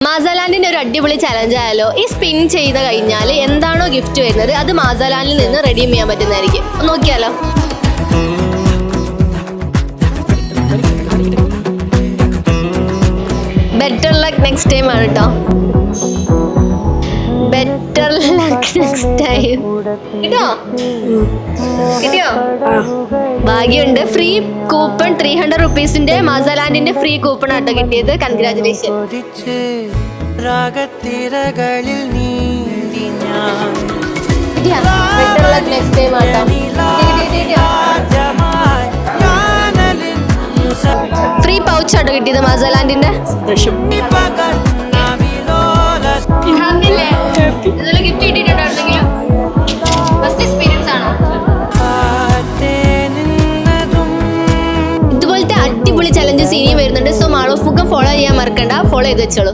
മാസാലാൻഡിന്റെ ഒരു അടിപൊളി ചലഞ്ച് ആയാലോ. ഈ സ്പിൻ ചെയ്ത് കഴിഞ്ഞാൽ എന്താണോ ഗിഫ്റ്റ് വരുന്നത് അത് മാസാലാൻഡിൽ നിന്ന് റെഡീം ചെയ്യാൻ പറ്റുന്നതായിരിക്കും. നോക്കിയാലോ. ബെറ്റർ ലക്ക് നെക്സ്റ്റ് ടൈം ആണ് കേട്ടോ. Better luck next time. കിട്ടിയോ? ഭാഗ്യമുണ്ട്. ഫ്രീ കൂപ്പൺ 300 റുപ്പീസിന്റെ മാസാലാൻഡിന്റെ ഫ്രീ കൂപ്പൺ ആട്ടോ കിട്ടിയത്. Congratulation. Better luck next time ആട്ടോ. ഫ്രീ പൗച്ച് ആട്ടോ കിട്ടിയത് മാസാലാൻഡിന്റെ. ഇതുപോലെ ഗിഫ്റ്റ് കിട്ടിയിട്ടുണ്ടായിരുന്നെങ്കിലും ഫസ്റ്റ് എക്സ്പീരിയൻസ് ആണോ? ഇതുപോലത്തെ അടിപൊളി ചലഞ്ചസ് ഇനിയും വരുന്നുണ്ട്. സോ മാളോഫുക്കം ഫോളോ ചെയ്യാൻ മറക്കണ്ട. ഫോളോ ചെയ്ത് വെച്ചോളൂ.